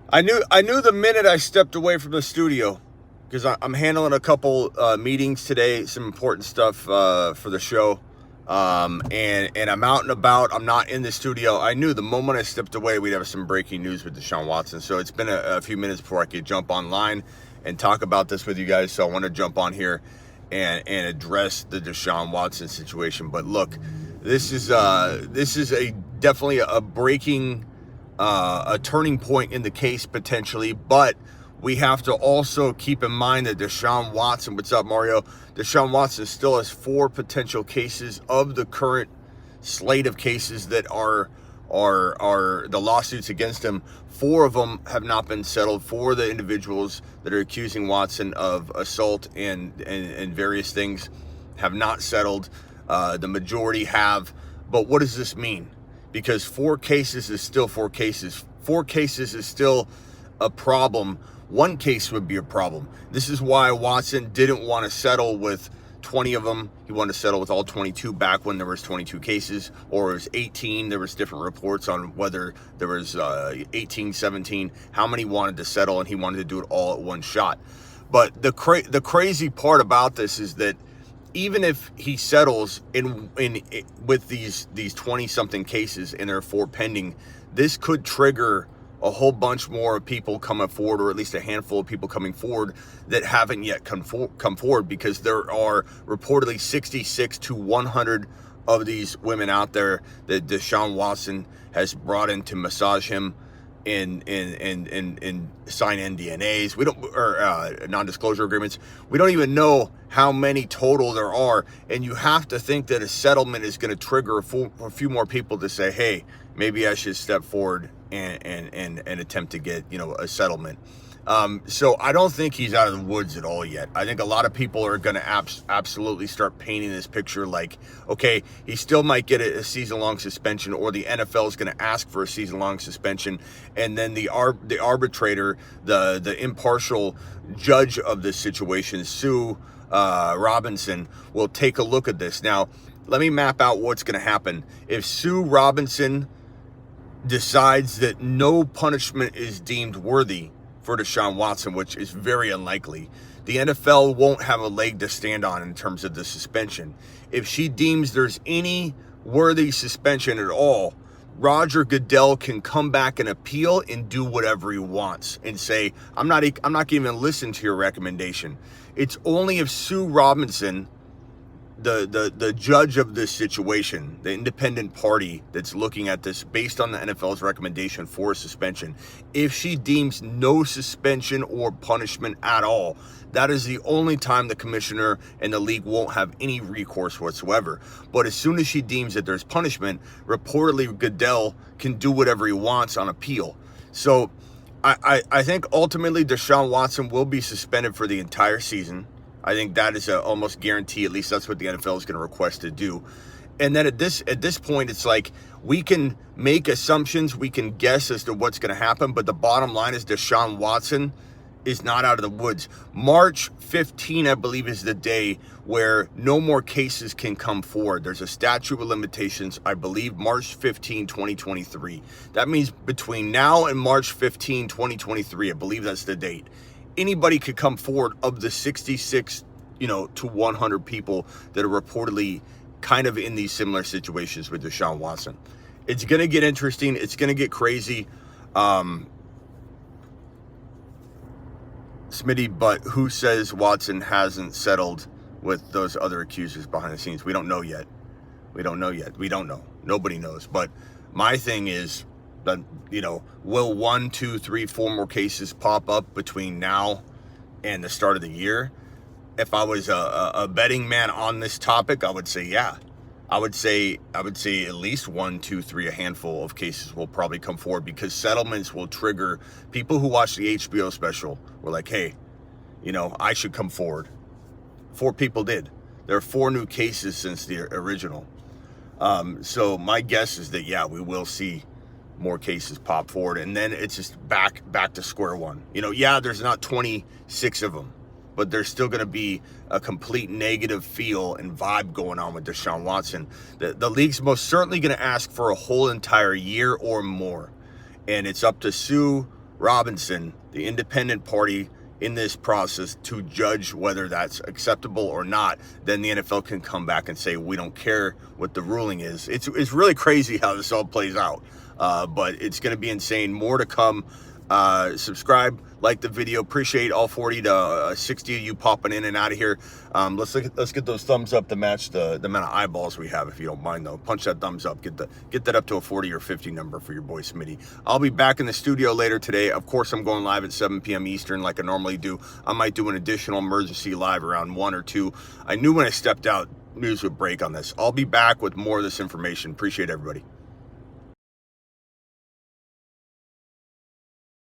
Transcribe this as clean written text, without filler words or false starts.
I knew the minute I stepped away from the studio, because I'm handling a couple meetings today, some important stuff for the show, and I'm out and about. I'm not in the studio. I knew the moment I stepped away, we'd have some breaking news with Deshaun Watson. So it's been a few minutes before I could jump online and talk about this with you guys. So I want to jump on here and address the Deshaun Watson situation. But look, this is a definitely a breaking. A turning point in the case potentially, but we have to also keep in mind that Deshaun Watson, what's up, Mario? Deshaun Watson still has 4 potential cases of the current slate of cases that are the lawsuits against him. 4 of them have not been settled for the individuals that are accusing Watson of assault and various things have not settled. The majority have, but what does this mean? Because 4 cases is still 4 cases. 4 cases is still a problem. 1 case would be a problem. This is why Watson didn't want to settle with 20 of them. He wanted to settle with all 22 back when there was 22 cases, or it was 18. There was different reports on whether there was 18, 17, how many wanted to settle, and he wanted to do it all at one shot. But the crazy part about this is that even if he settles in with these 20 something cases and there are 4 pending, this could trigger a whole bunch more people coming forward, or at least a handful of people coming forward that haven't yet come forward, because there are reportedly 66 to 100 of these women out there that Deshaun Watson has brought in to massage him and sign NDNAs. We don't, or non-disclosure agreements. We don't even know how many total there are, and you have to think that a settlement is going to trigger a few more people to say, hey, maybe I should step forward and attempt to get, a settlement. So I don't think he's out of the woods at all yet. I think a lot of people are going to absolutely start painting this picture like, okay, he still might get a season-long suspension, or the NFL is going to ask for a season-long suspension, and then the arbitrator, the impartial judge of this situation, Sue Robinson, will take a look at this. Now, let me map out what's going to happen. If Sue Robinson decides that no punishment is deemed worthy for Deshaun Watson, which is very unlikely, the NFL won't have a leg to stand on in terms of the suspension. If she deems there's any worthy suspension at all, Roger Goodell can come back and appeal and do whatever he wants and say, I'm not even going to listen to your recommendation. It's only if Sue Robinson, the judge of this situation, the independent party that's looking at this based on the NFL's recommendation for a suspension, if she deems no suspension or punishment at all, that is the only time the commissioner and the league won't have any recourse whatsoever. But as soon as she deems that there's punishment, reportedly Goodell can do whatever he wants on appeal. So I think ultimately Deshaun Watson will be suspended for the entire season. I think that is a almost guarantee. At least that's what the NFL is going to request to do. And then at this point, it's like we can make assumptions, we can guess as to what's going to happen, but the bottom line is Deshaun Watson is not out of the woods. March 15, I believe, is the day where no more cases can come forward. There's a statute of limitations, I believe, March 15, 2023. That means between now and March 15, 2023, I believe that's the date, anybody could come forward of the 66, to 100 people that are reportedly kind of in these similar situations with Deshaun Watson. It's going to get interesting. It's going to get crazy. Smitty, but who says Watson hasn't settled with those other accusers behind the scenes? We don't know yet. We don't know. Nobody knows. But my thing is, that, will 1, 2, 3, 4 more cases pop up between now and the start of the year? If I was a betting man on this topic, I would say yeah. I would say at least 1, 2, 3, a handful of cases will probably come forward, because settlements will trigger people who watch the HBO special. Were like, hey, I should come forward. 4 people did. There are 4 new cases since the original. So my guess is that, yeah, we will see more cases pop forward, and then it's just back to square one. Yeah, there's not 26 of them, but there's still going to be a complete negative feel and vibe going on with Deshaun Watson. The league's most certainly going to ask for a whole entire year or more, and it's up to Sue Robinson, the independent party in this process, to judge whether that's acceptable or not, then the NFL can come back and say, we don't care what the ruling is. It's really crazy how this all plays out, but it's going to be insane. More to come. Subscribe, like the video. Appreciate all 40 to 60 of you popping in and out of here. Let's get those thumbs up to match the amount of eyeballs we have, if you don't mind though. Punch that thumbs up. Get that up to a 40 or 50 number for your boy Smitty. I'll be back in the studio later today. Of course, I'm going live at 7 p.m. Eastern like I normally do. I might do an additional emergency live around 1 or 2. I knew when I stepped out news would break on this. I'll be back with more of this information. Appreciate everybody.